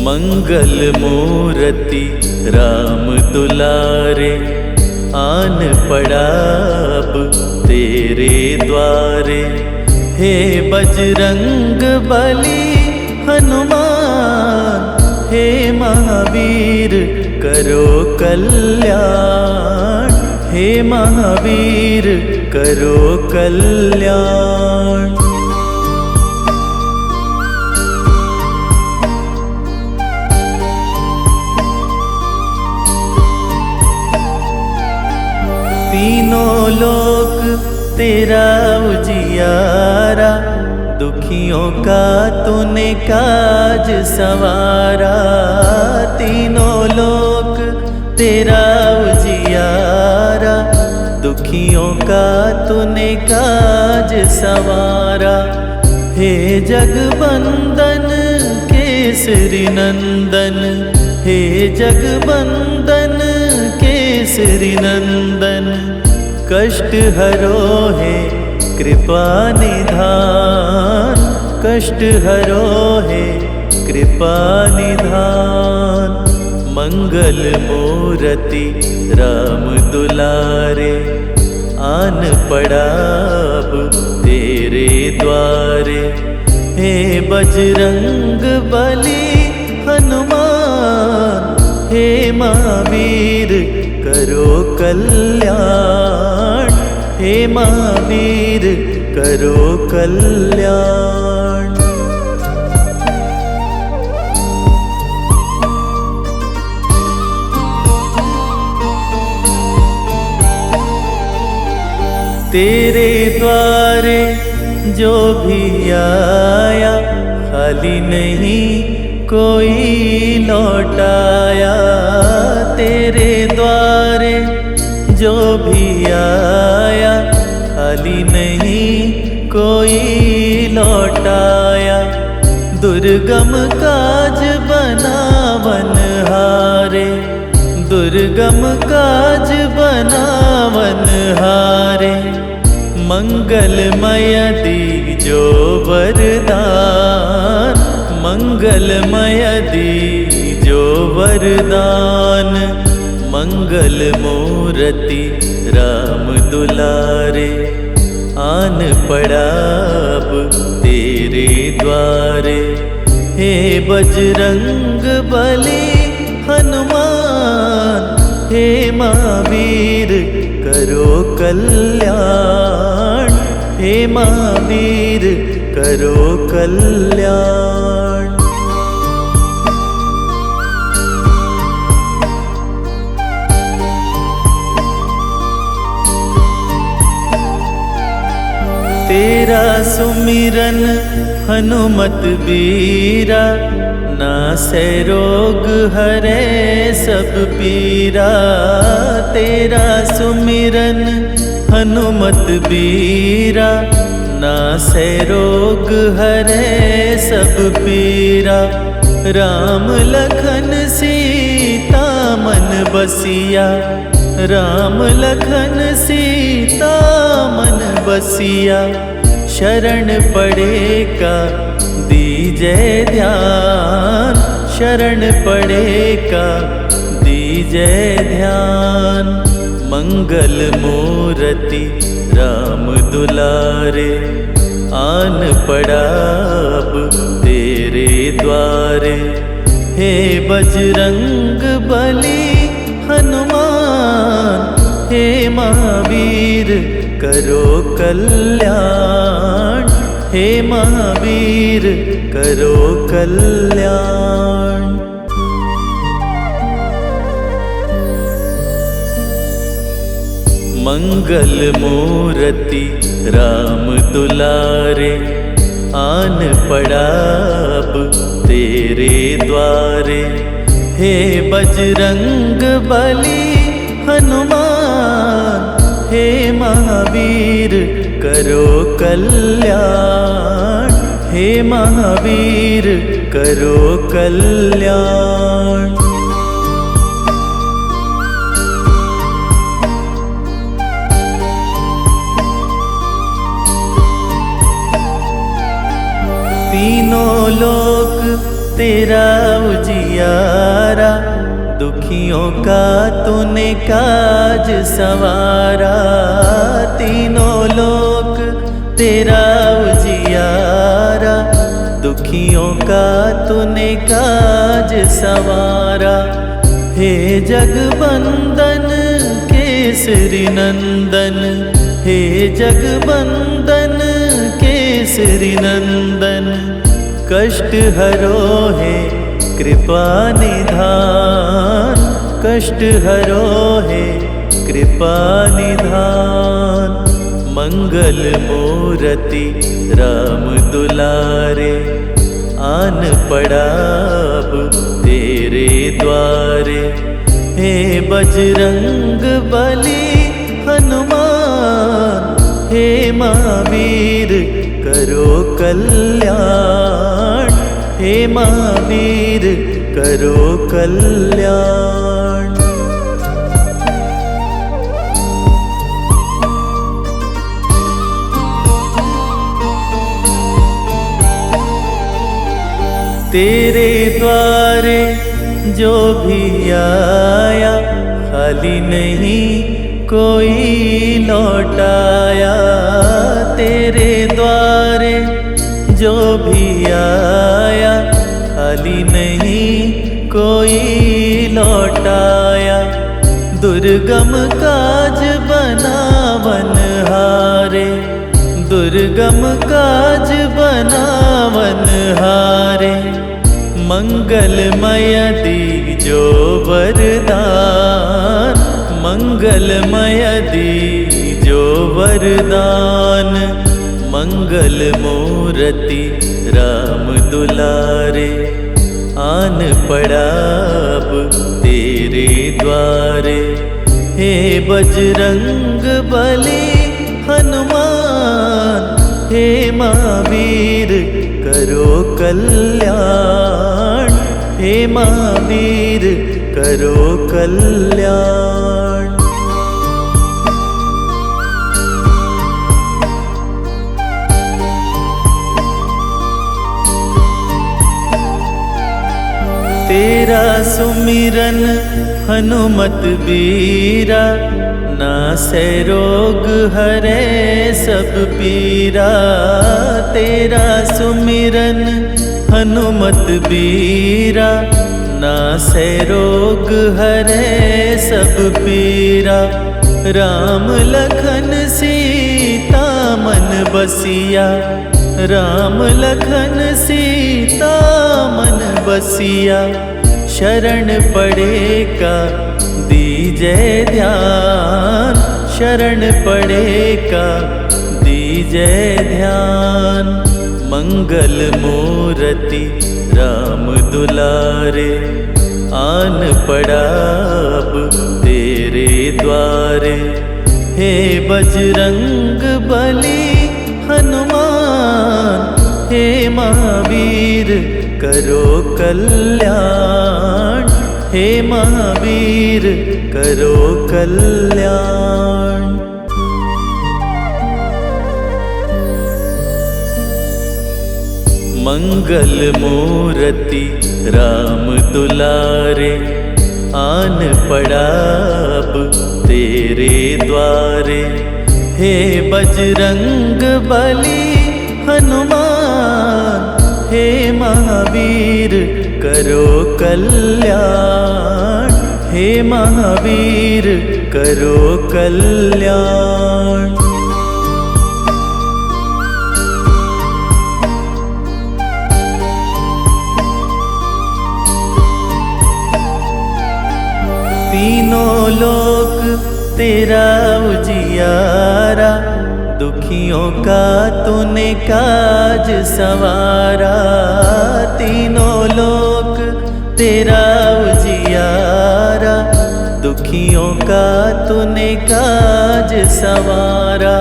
मंगल मूर्ति राम दुलारे, आन पड़ा अब तेरे द्वारे। हे बजरंग बली हनुमान, हे महावीर करो कल्याण, हे महावीर करो कल्याण। तीनों लोक तेरा उजियारा, दुखियों का तूने काज सवारा। तीनों लोक तेरा उजियारा, दुखियों का तूने काज सवारा। हे जगबंदन केसरी नंदन, हे जगबंदन केसरी नंदन। कष्ट हरो है कृपा निधान, कष्ट हरो है कृपा निधान। मंगल मूर्ति राम दुलारे, आन पड़ा अब तेरे द्वारे। हे बजरंग बली हनुमान, हे महावीर करो कल्याण, हे महावीर करो कल्याण। तेरे द्वारे जो भी आया, खाली नहीं कोई लौटाया। तेरे द्वारे जो भी आया, खाली नहीं कोई लौटाया। दुर्गम काज बनावन हारे, दुर्गम काज बनावन हारे। मंगलमय दीजो वरदान, मंगलमय दीजो वरदान। मंगल मूर्ति राम दुलारे, आन पड़ा अब तेरे द्वारे। हे बजरंग बली हनुमान, हे महावीर करो कल्याण, हे महावीर करो कल्याण। तेरा सुमिरन हनुमत बीरा, नासै रोग हरे सब पीरा। तेरा सुमिरन हनुमत बीरा, नासै रोग हरे सब पीरा। राम लखन सीता मन बसिया, राम लखन सीता मन बसिया। शरण पड़ेगा दीजे ध्यान, शरण पड़ेगा दीजे ध्यान। मंगल मूर्ति राम दुलारे, आन पड़ा अब तेरे द्वारे। हे बजरंग बली हनुमान, हे महावीर करो कल्याण, हे महावीर करो कल्याण। मंगल मूर्ति राम दुलारे, आन पड़ा अब तेरे द्वारे। हे बजरंग बली हनुमान, हे महावीर करो कल्याण, हे महावीर करो कल्याण। तीनों लोक तेरा उजियारा, दुखियों का तूने काज सवारा। तीनों लोक तेरा उजियारा, दुखियों का तूने काज सवारा। हे जगबंदन केसरी नंदन, हे जगबंदन केसरी नंदन, कष्ट हरो है कृपा निधान, कष्ट हरो है कृपा निधान। मंगल मूर्ति राम दुलारे, आन पड़ा अब तेरे द्वारे। हे बजरंग बली हनुमान, हे महावीर करो कल्याण, हे महावीर करो कल्याण। तेरे द्वारे जो भी आया, खाली नहीं कोई लौटाया। तेरे द्वारे जो भी आया, खाली नहीं कोई लौटाया। दुर्गम काज बनावन हारे, दुर्गम काज बनावन हारे। मंगलमय दीजो वरदान, मंगलमय दीजो वरदान। मंगल मूर्ति राम दुलारे, आन पड़ा अब तेरे द्वारे। हे बजरंग बली हनुमान, हे महावीर करो कल्याण, हे महावीर करो कल्याण। तेरा सुमिरन हनुमत बीरा, नासै रोग हरे सब पीरा। तेरा सुमिरन हनुमत बीरा, नासै रोग हरे सब पीरा। राम लखन सीता मन बसिया, राम लखन सीता मन बसिया। शरण पड़ेगा दीजे ध्यान, शरण पड़ेगा दीजे ध्यान। मंगल मूर्ति राम दुलारे, आन पड़ा अब तेरे द्वारे। हे बजरंग बली हनुमान, हे महावीर करो कल्याण, हे महावीर करो कल्याण। मंगल मूर्ति राम दुलारे, आन पड़ा अब तेरे द्वारे। हे बजरंग बली हनुमान, हे महावीर करो कल्याण, हे महावीर करो कल्याण। तीनों लोक तेरा उजियारा, दुखियों का तूने काज सवारा। तीनों लोक तेरा उजियारा, दुखियों का तूने काज सवारा।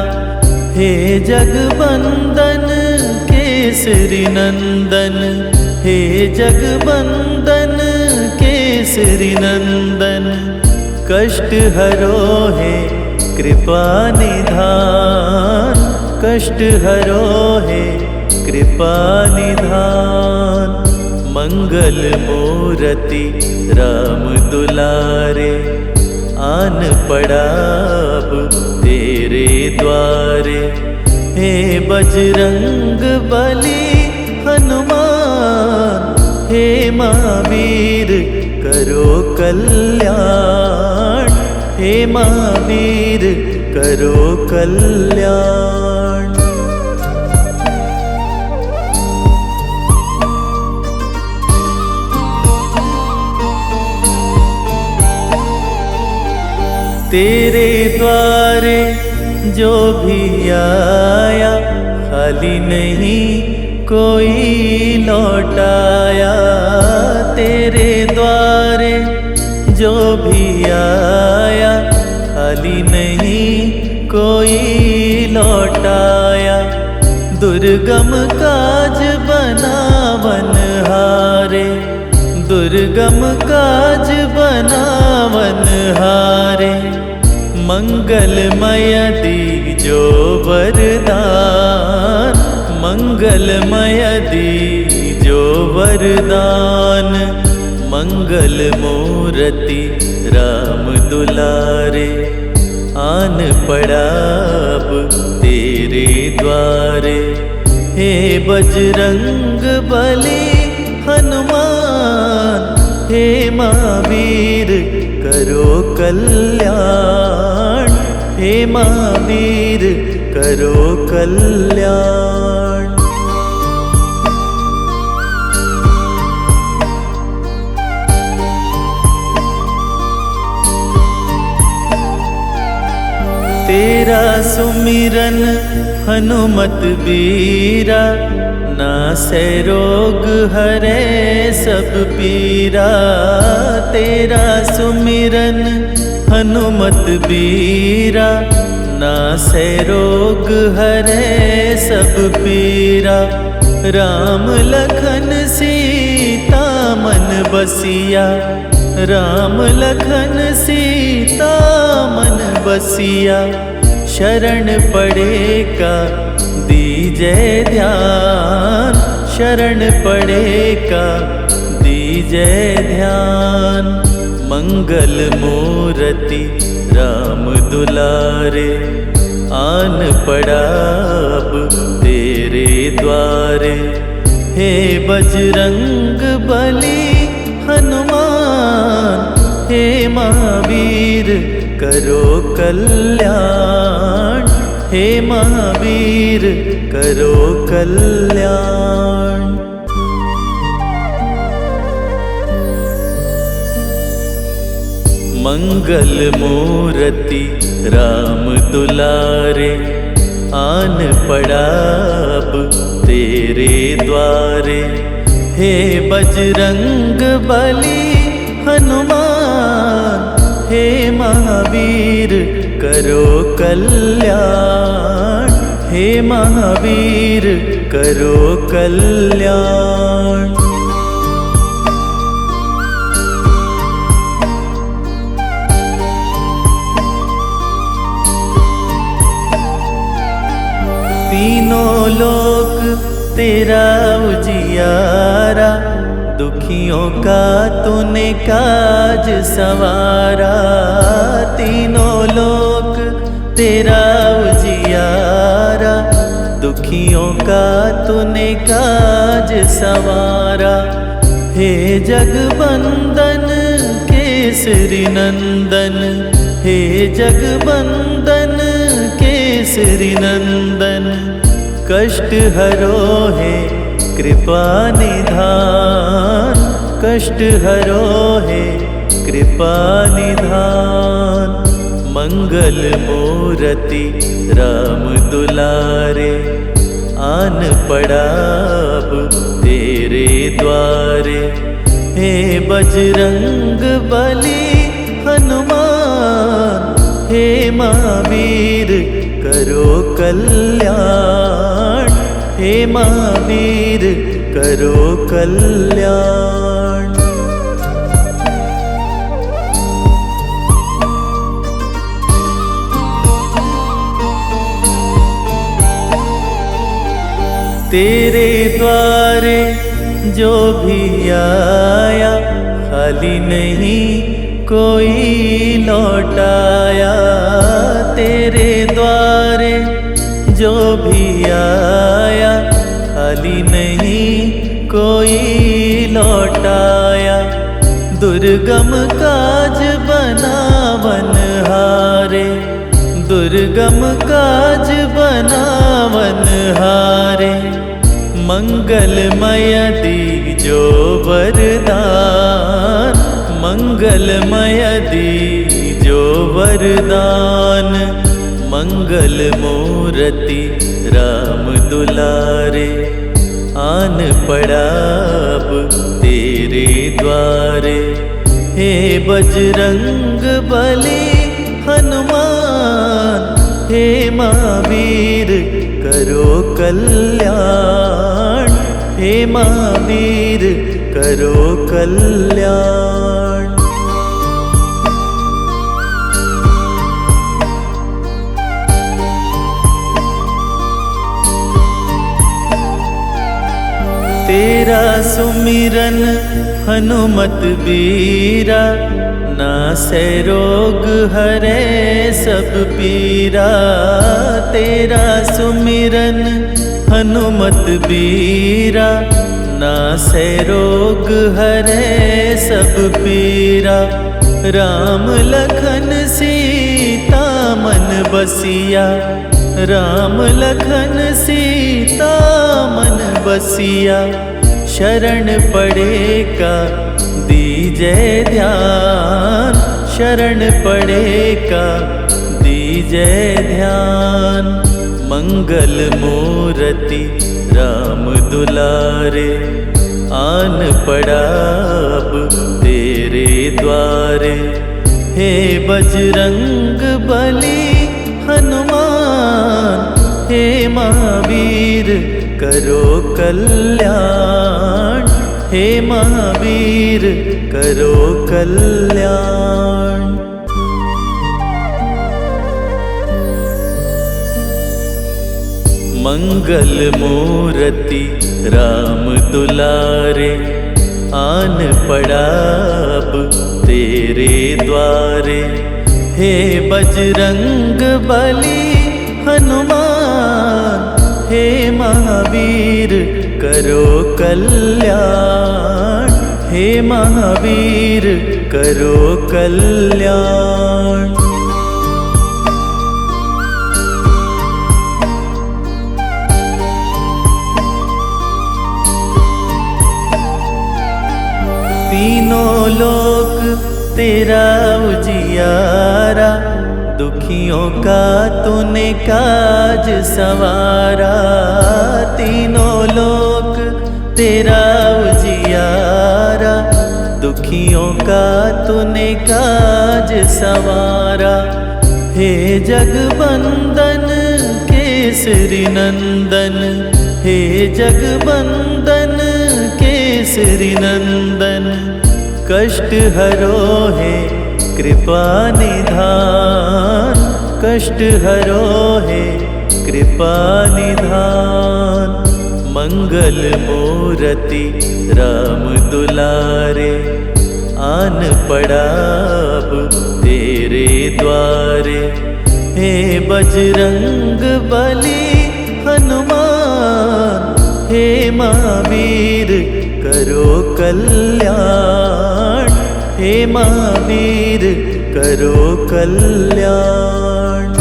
हे जगबंदन केसरी नंदन, हे जगबंदन केसरी नंदन, कष्ट हरो है कृपा निधान, कष्ट हरो है कृपा निधान। मंगल मूरति राम दुलारे, आन पड़ा अब तेरे द्वारे। हे बजरंग बली हनुमान, हे महावीर करो कल्याण, हे महावीर करो कल्याण। तेरे द्वारे जो भी आया, खाली नहीं कोई लौटाया। तेरे द्वारे जो भी आया, खाली नहीं कोई लौटाया। दुर्गम काज बनावन हारे, दुर्गम काज बनावन हारे। मंगलमय दीजो वरदान, मंगलमय दीजो वरदान। मंगल मूरति राम दुलारे, आन पड़ा अब तेरे द्वारे। हे बजरंग बली हनुमान, हे महावीर करो कल्याण, हे महावीर करो कल्याण। तेरा सुमिरन हनुमत बीरा, नासै रोग हरे सब पीरा। तेरा सुमिरन हनुमत बीरा, नासै रोग हरे सब पीरा। राम लखन सीता मन बसिया, राम लखन सीता मन बसिया। शरण पड़ेगा दीजे ध्यान, शरण पड़ेगा दीजे ध्यान। मंगल मूरति राम दुलारे, आन पड़ा अब तेरे द्वारे। हे बजरंग बली हनुमान, हे महावीर करो कल्याण, हे महावीर करो कल्याण। मंगल मूरति राम दुलारे, आन पड़ा अब तेरे द्वारे। हे बजरंग बली हनुमान, हे महावीर करो कल्याण, हे महावीर करो कल्याण। तीनों लोक तेरा उजियारा, दुखियों का तूने काज सवारा। तीनों लोक तेरा उजियारा, दुखियों का तूने काज सवारा। हे जगबंदन केसरी नंदन, हे जगबंदन केसरी नंदन। कष्ट हरो है कृपा निधान, कष्ट हरो है कृपा निधान। मंगल मूरति राम दुलारे, आन पड़ा अब तेरे द्वारे। हे बजरंग बली हनुमान, हे महावीर करो कल्याण, हे महावीर करो कल्याण। तेरे द्वारे जो भी आया खाली नहीं कोई लौटाया। तेरे द्वारे जो भी आया खाली नहीं कोई लौटाया। दुर्गम काज बनावन हारे, दुर्गम काज बनावन हारे। मंगलमय दीजो वरदान, मंगलमय दीजो वरदान। मंगल मूर्ति राम दुलारे, आन पड़ा अब तेरे द्वारे। हे बजरंग बली हनुमान, हे महावीर करो कल्याण, हे महावीर करो कल्याण। तेरा सुमिरन हनुमत बीरा, नासै रोग हरे सब पीरा। तेरा सुमिरन हनुमत बीरा, नासै रोग हरे सब पीरा। राम लखन सीता मन बसिया, राम लखन सीता मन बसिया। शरण पड़ेगा दीजे ध्यान, शरण पड़ेगा दीजे ध्यान। मंगल मूर्ति राम दुलारे, आन पड़ा अब तेरे द्वारे। हे बजरंग बली हनुमान, हे महावीर करो कल्याण, हे महावीर करो कल्याण। मंगल मूर्ति राम दुलारे, आन पड़ा अब तेरे द्वारे। हे बजरंग बली हनुमान, हे महावीर करो कल्याण, हे महावीर करो कल्याण। तीनों लोक तेरा उजियारा, दुखियों का तूने काज सवारा। तीनों लोक तेरा उजियारा, दुखियों का तूने काज सवारा। हे जगबंदन केसरी नंदन, हे जगबंदन केसरी नंदन। कष्ट हरो है कृपा निधान, कष्ट हरो है कृपा निधान। मंगल मूर्ति राम दुलारे, आन पड़ा अब तेरे द्वारे। हे बजरंग बली हनुमान, हे महावीर करो कल्याण, हे महावीर करो कल्याण।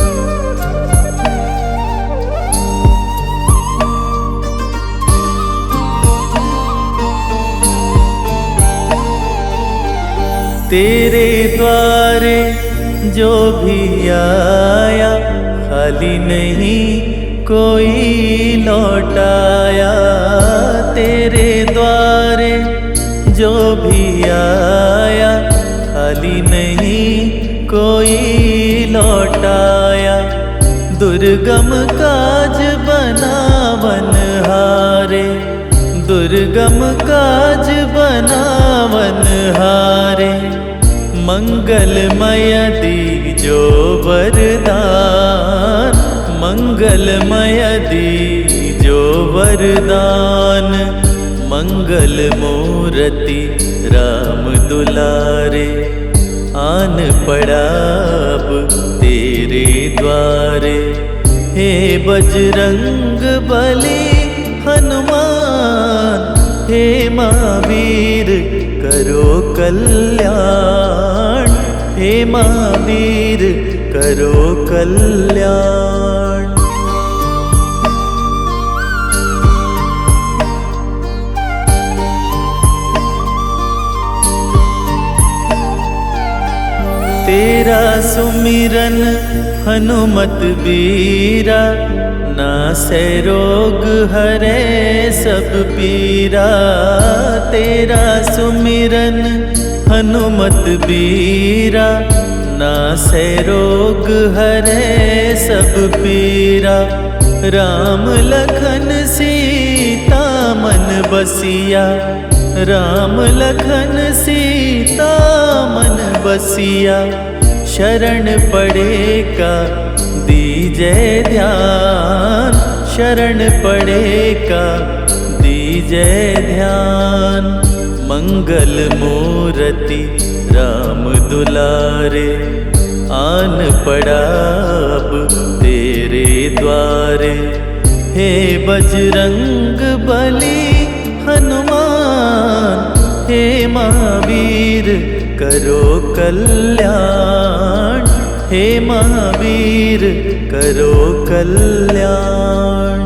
तेरे द्वारे जो भी आया खाली नहीं कोई लौटाया। तेरे द्वारे जो भी आया खाली नहीं कोई लौटाया। दुर्गम काज बनावन हारे, दुर्गम काज बनावन हारे। मंगलमय दीजो वरदान, मंगलमय दीजो वरदान। मंगल मूर्ति राम दुलारे, आन पड़ा अब तेरे द्वारे। हे बजरंग बली हनुमान, हे महावीर करो कल्याण, हे महावीर करो कल्याण। तेरा सुमिरन हनुमत बीरा, नासै रोग हरे सब पीरा। तेरा सुमिरन हनुमत बीरा, नासै रोग हरे सब पीरा। राम लखन सीता मन बसिया, राम लखन सीता मन बसिया। शरण पड़ेगा दीजे ध्यान, शरण पड़ेगा दीजे ध्यान। मंगल मूर्ति राम दुलारे, आन पड़ा अब तेरे द्वारे। हे बजरंग बली हनुमान, हे महावीर करो कल्याण, हे महावीर करो कल्याण।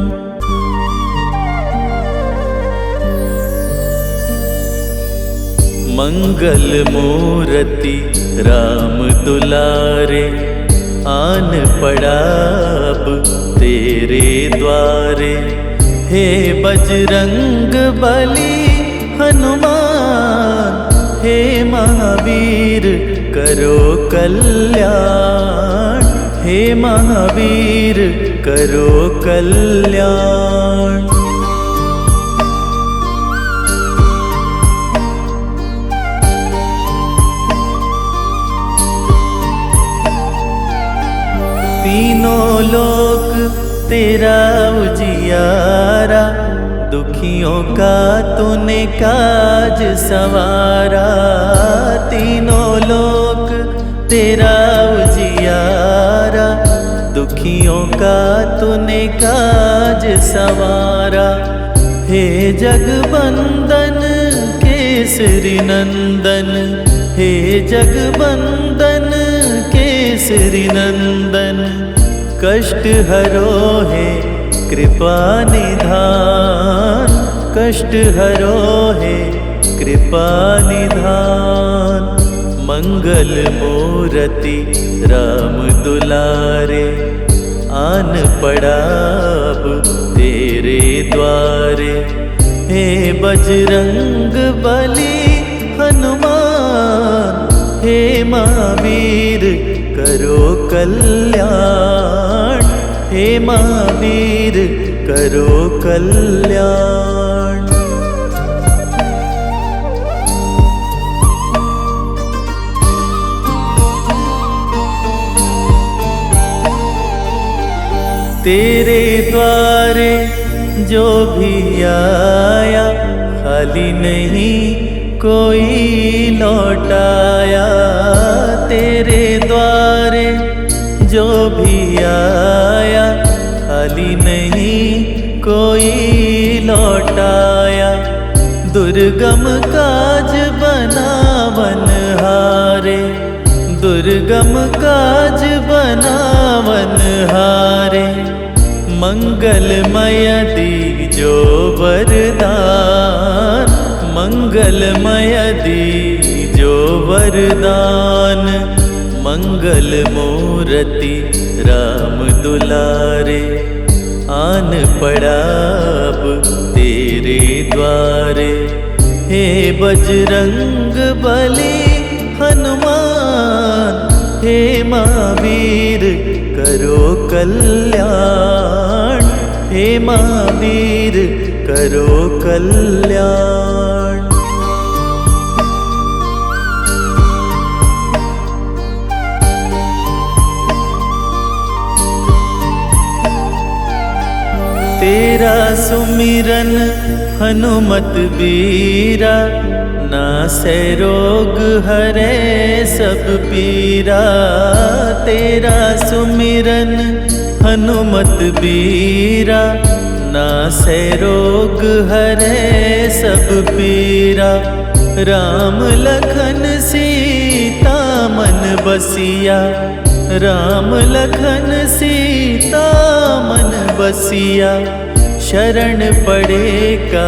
मंगल मूर्ति राम दुलारे, आन पड़ा अब तेरे द्वारे। हे बजरंग बली हनुमान, हे महावीर करो कल्याण, हे महावीर करो कल्याण। तीनों लोक तेरा उजियारा, दुखियों का तूने काज सवारा। तीनों लोक तेरा उजियारा, दुखियों का तूने काज सवारा। हे जगबंदन केसरी नंदन, हे जगबंदन केसरी नंदन। कष्ट हरो है कृपा निधान, कष्ट हरो है कृपा निधान। मंगल मूर्ति राम दुलारे, आन पड़ा अब तेरे द्वारे। हे बजरंग बली हनुमान, हे महावीर करो कल्याण, हे महावीर करो कल्याण। तेरे द्वारे जो भी आया, खाली नहीं कोई लौटाया। तेरे द्वारे जो भी आया, खाली नहीं कोई लौटाया। दुर्गम काज बनावन हारे, दुर्गम काज बनावन हारे। मंगलमय दीजो वरदान, मंगलमय दीजो वरदान। मंगल मूर्ति राम दुलारे, आन पड़ा अब तेरे द्वारे। हे बजरंग बली हनुमान, हे महावीर करो कल्याण, हे महावीर करो कल्याण। तेरा सुमिरन हनुमत बीरा, नासै रोग हरे सब पीरा। तेरा सुमिरन हनुमत बीरा, नासै रोग हरे सब पीरा। राम लखन सीता मन बसिया, राम लखन सीता मन बसिया। शरण पड़े का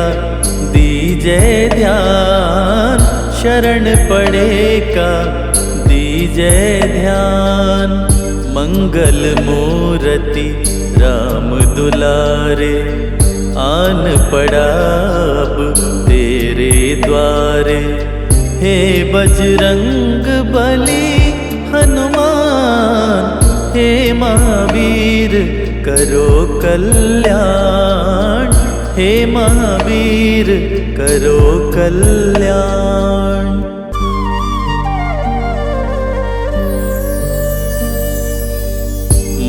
दीजे ध्यान, शरण पड़े का दीजे ध्यान। मंगल मूर्ति राम दुलारे, आन पड़ा अब तेरे द्वारे। हे बजरंग बली हनुमान, हे महावीर करो कल्याण, हे महावीर करो कल्याण।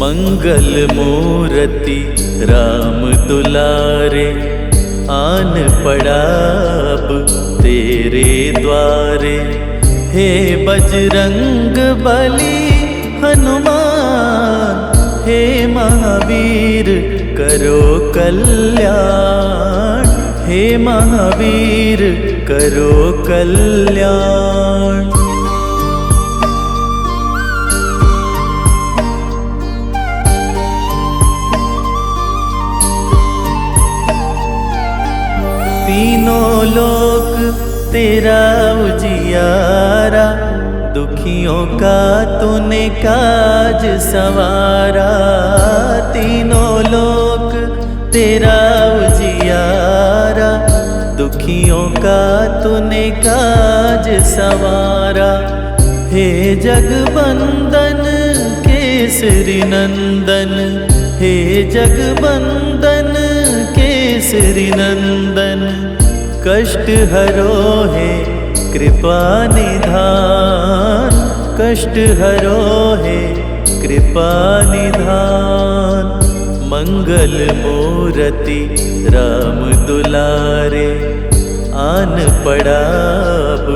मंगल मूर्ति राम दुलारे, आन पड़ा अब तेरे द्वारे। हे बजरंग बली हनुमान, हे महावीर करो कल्याण, हे महावीर करो कल्याण। तीनों लोक तेरा उजियारा, दुखियों का तूने काज सवारा। तीनों लोक तेरा उजियारा, दुखियों का तूने काज सवारा। हे जगबंदन केसरी नंदन, हे जगबंदन केसरी नंदन। कष्ट हरो है कृपा निधान, कष्ट हरो है कृपा निधान। मंगल मूर्ति राम दुलारे, आन पड़ा अब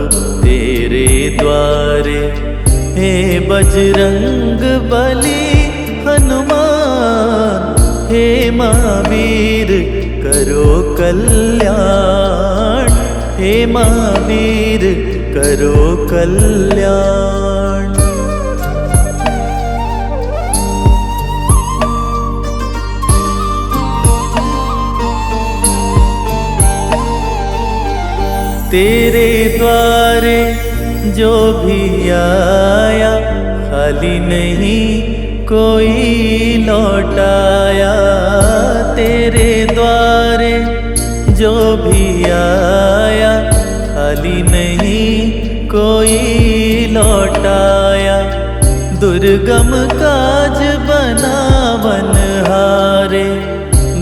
तेरे द्वारे। हे बजरंग बली हनुमान, हे महावीर करो कल्याण, हे महावीर करो कल्याण। तेरे द्वारे जो भी आया, खाली नहीं कोई लौटाया। तेरे द्वारे जो भी आया, खाली नहीं कोई लौटाया। दुर्गम काज बनावन हारे,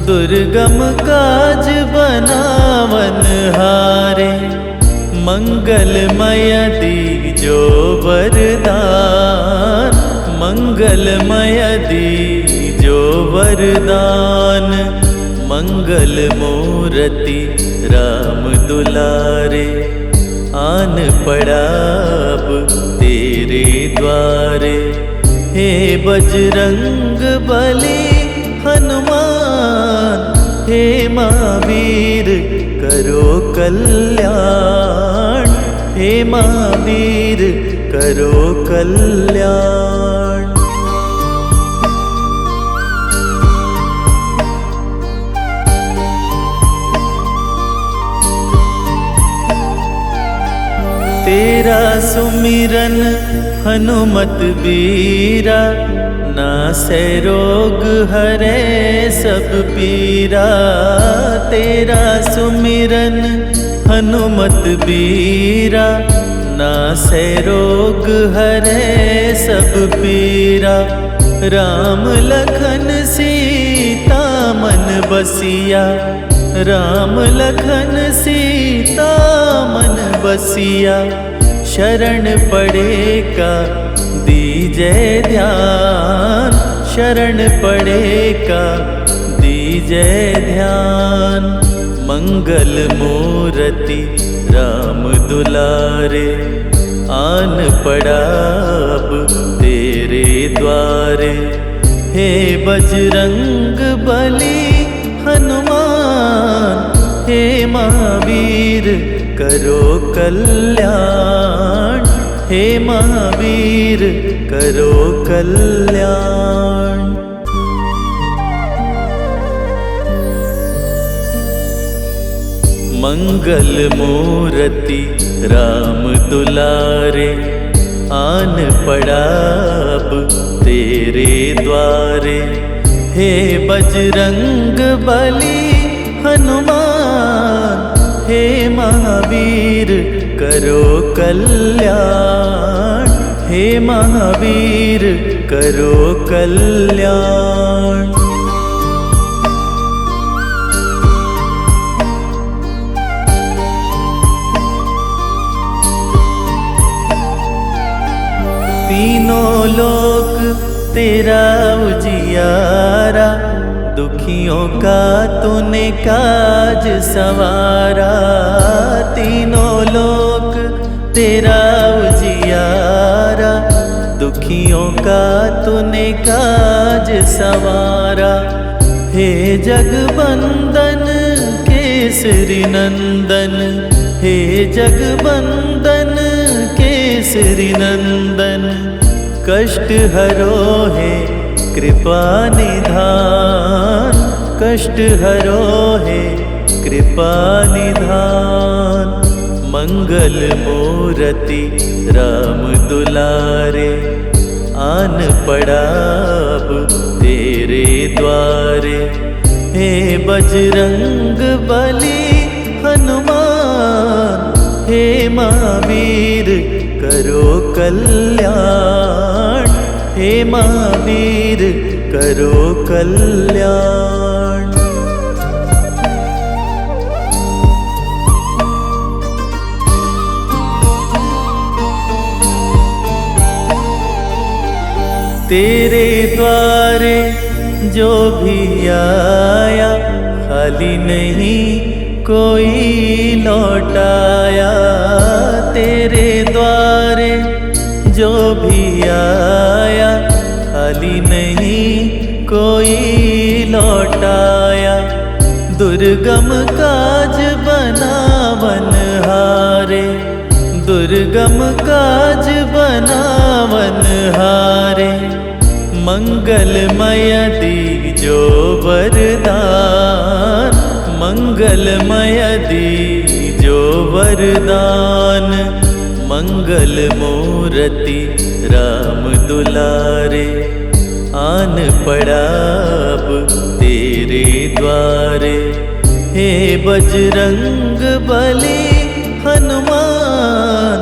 दुर्गम काज बनावन हारे। मंगलमय दीजो वरदान, मंगलमय दीजो वरदान। मंगल मूर्ति राम दुलारे, आन पड़ा अब तेरे द्वारे। हे बजरंग बली हनुमान, हे महावीर करो कल्याण, हे महावीर करो कल्याण। तेरा सुमिरन हनुमत बीरा, नासै रोग हरे सब पीरा। तेरा सुमिरन हनुमत बीरा, नासै रोग हरे सब पीरा। राम लखन सीता मन बसिया, राम लखन सीता मन बसिया। शरण पड़े का दीजे ध्यान, शरण पड़े का दीजै ध्यान। मंगल मूर्ति राम दुलारे, आन पड़ा अब तेरे द्वारे। हे बजरंग बली हनुमान, हे महावीर करो कल्याण। हे महावीर करो कल्याण। मंगल मूर्ति राम दुलारे, आन पड़ा अब तेरे द्वारे। हे बजरंग बली हनुमान, हे महावीर करो कल्याण। हे महावीर करो कल्याण। तीनों लोक तेरा उजियारा, दुखियों का तूने काज सवारा। तीनों लोक तेरा उजियारा, दुखियों का तूने काज सवारा। हे जगबंदन केसरी नंदन, हे जगबंदन केसरी नंदन। कष्ट हरो है कृपा निधान, कष्ट हरो है कृपा निधान। मंगल मूर्ति राम दुलारे, आन पड़ा अब तेरे द्वारे। हे बजरंग बली हनुमान, हे महावीर करो कल्याण। हे महावीर करो कल्याण। तेरे द्वारे जो भी आया, खाली नहीं कोई लौटाया। तेरे द्वारे जो भी आया, खाली नहीं कोई लौटाया। दुर्गम काज बनावन हारे, दुर्गम काज बनावन हारे। मंगलमय दीजो वरदान, मंगलमय दीजो वरदान। मंगल मूर्ति राम दुलारे, आन पड़ा अब तेरे द्वारे। हे बजरंग बली हनुमान,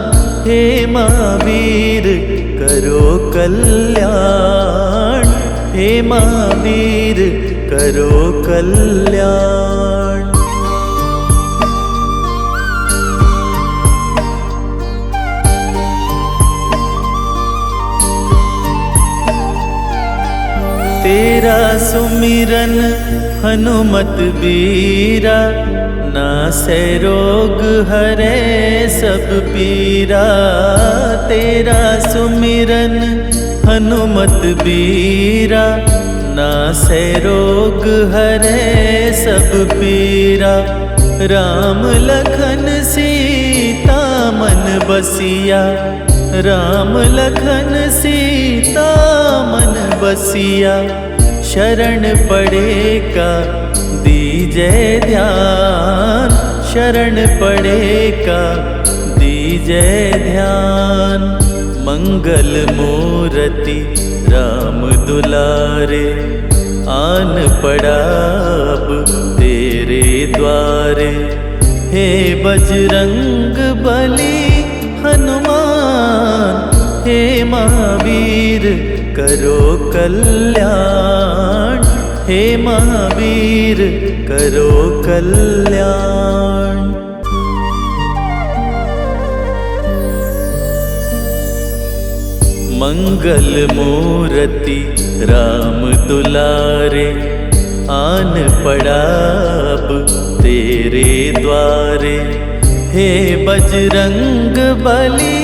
हे महावीर करो कल्याण। हे महावीर करो कल्याण। तेरा सुमिरन हनुमत बीरा, नासै रोग हरे सब पीरा। तेरा सुमिरन हनुमत बीरा, नासै रोग हरे सब पीरा। राम लखन सीता मन बसिया, राम लखन सीता मन बसिया। शरण पड़ेगा दीजै ध्यान, शरण पड़ेगा दीजै ध्यान। मंगल मूर्ति राम दुलारे, आन पड़ा अब तेरे द्वारे। हे बजरंग बली हनुमान, हे महावीर करो कल्याण। हे महावीर करो कल्याण। मंगल मूर्ति राम दुलारे, आन पड़ा अब तेरे द्वारे। हे बजरंग बली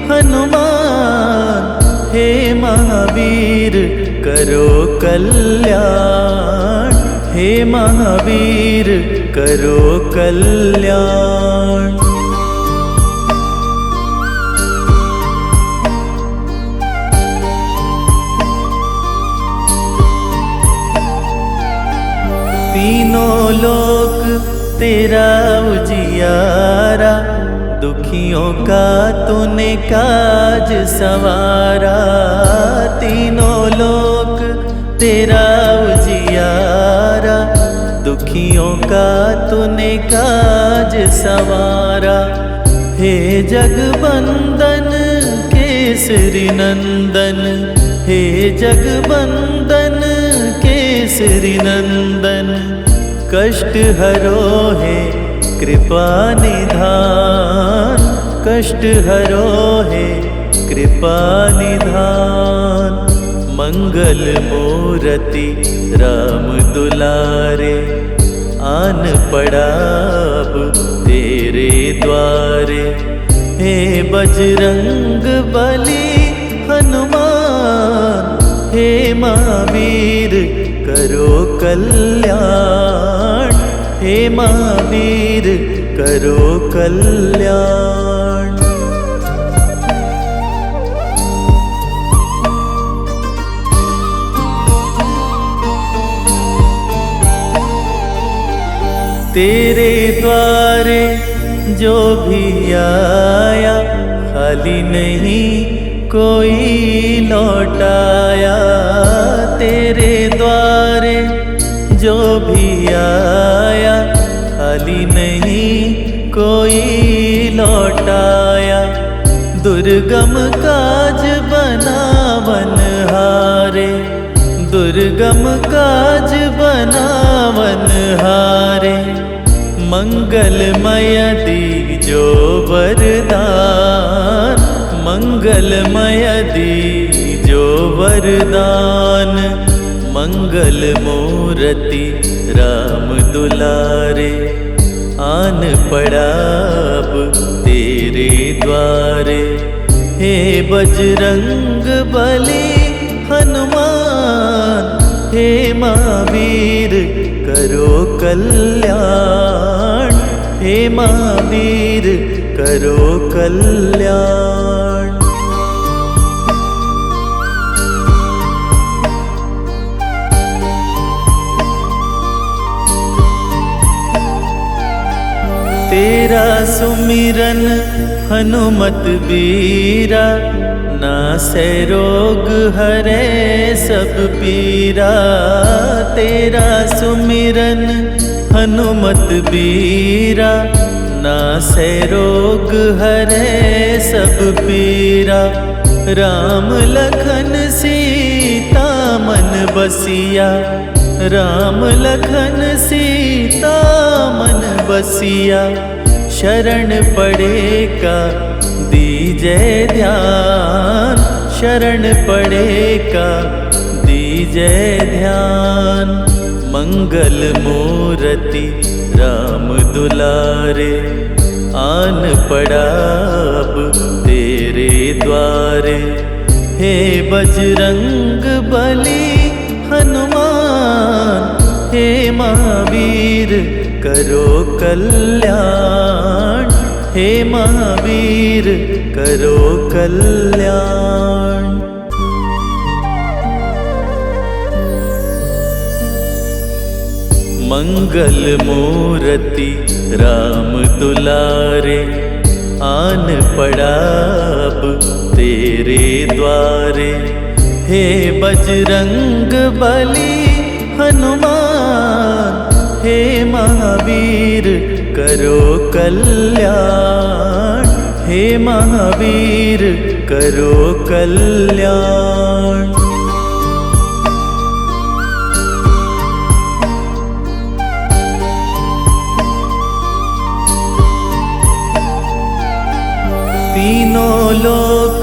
हनुमान, हे महावीर करो कल्याण, हे महावीर करो कल्याण। तीनों लोक तेरा उजियारा, दुखियों का तूने काज सवारा। तीनों लोक तेरा उजियारा, दुखियों का तूने काज सवारा। हे जगबंदन केसरी नंदन, हे जगबंदन केसरी नंदन। कष्ट हरो है कृपा निधान, कष्ट हरो है कृपा निधान। मंगल मूर्ति राम दुलारे, आन पड़ा अब तेरे द्वारे। हे बजरंग बली हनुमान, हे महावीर करो कल्याण, हे महावीर करो कल्याण। तेरे द्वारे जो भी आया, खाली नहीं कोई लौटाया। तेरे द्वारे जो भी आया, खाली नहीं कोई लौटाया। दुर्गम काज बनावन हारे, दुर्गम काज बनावन हारे। मंगलमय दीजो वरदान, मंगलमय दीजो वरदान। मंगल मूर्ति राम दुलारे, आन पड़ा अब तेरे द्वारे। हे बजरंग बली हनुमान, हे महावीर करो कल्याण, हे महावीर करो कल्याण। तेरा सुमिरन हनुमत बीरा, नासै रोग हरे सब पीरा। तेरा सुमिरन हनुमत बीरा, नासै रोग हरे सब पीरा। राम लखन सीता मन बसिया, राम लखन सीता मन बसिया। शरण पड़े का दीजे ध्यान, शरण पड़े का दीजे ध्यान। मंगल मूर्ति राम दुलारे, आन पड़ा अब तेरे द्वारे। हे बजरंग बली हनुमान, हे महावीर करो कल्याण, हे महावीर करो कल्याण। मंगल मूर्ति राम दुलारे, आन पड़ा अब तेरे द्वारे। हे बजरंग बली हनुमान, हे महावीर करो कल्याण, हे महावीर करो कल्याण। तीनों लोक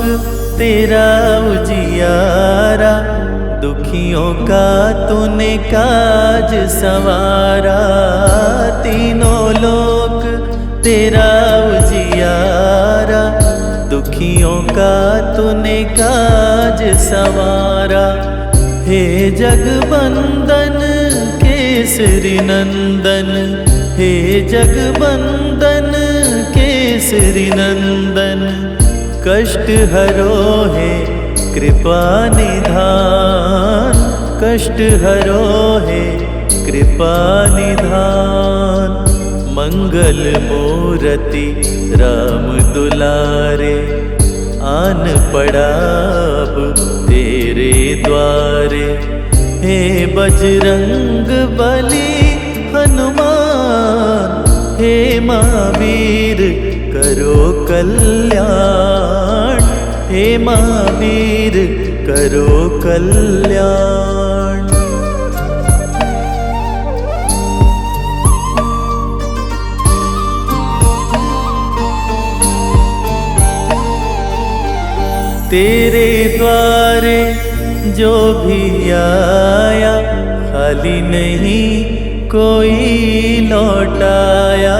तेरा उजियारा, दुखियों का तूने काज संवारा, तीनों लोक तेरा उजियारा। दुखियों का तूने काज संवारा, हे जगबंदन केसरी नंदन, हे जगबंदन केसरी नंदन। कष्ट हरो है कृपा निधान, कष्ट हरो है कृपा निधान। मंगल मूर्ति राम दुलारे, आन पड़ा अब तेरे द्वारे। हे बजरंग बली हनुमान, हे महावीर करो कल्याण, हे महावीर करो कल्याण। तेरे द्वारे जो भी आया, खाली नहीं कोई लौटाया।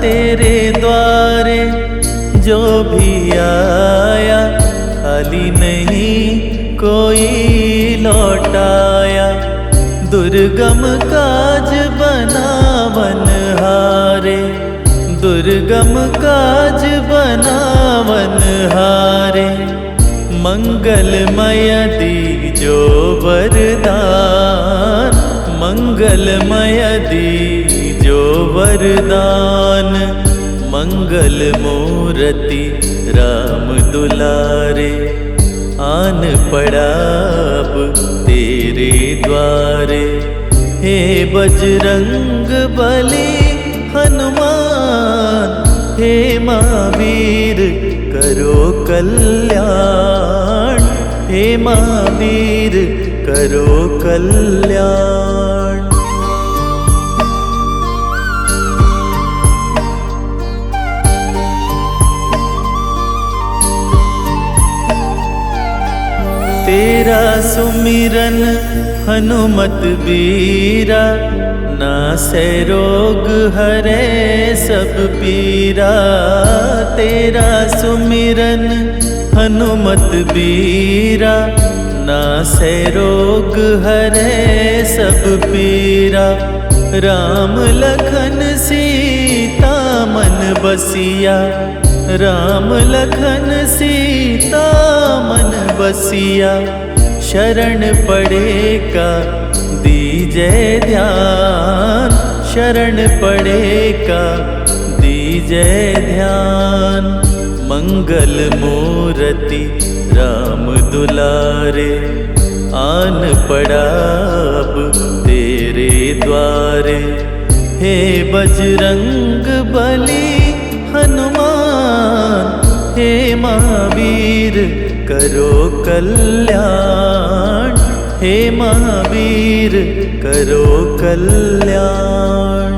तेरे द्वारे जो भी आया, खाली नहीं कोई लौटाया। दुर्गम काज बनावन हारे, दुर्गम काज बनावन हारे। मंगलमय दीजो वरदान, मंगलमय दीजो वरदान। मंगल मूर्ति राम दुलारे, आन पड़ा अब तेरे द्वारे। हे बजरंग बली हनुमान, हे महावीर करो कल्याण, हे महावीर करो कल्याण। तेरा सुमिरन हनुमत बीरा, नासै रोग हरे सब पीरा। तेरा सुमिरन हनुमत बीरा, नासै रोग हरे सब पीरा। राम लखन सीता मन बसिया, राम लखन सीता मन बसिया। शरण पड़ेगा दीजे ध्यान, शरण पड़ेगा दीजे ध्यान। मंगल मूर्ति राम दुलारे, आन पड़ा अब तेरे द्वारे। हे बजरंग बली हनुमान, हे महावीर करो कल्याण, हे महावीर करो कल्याण।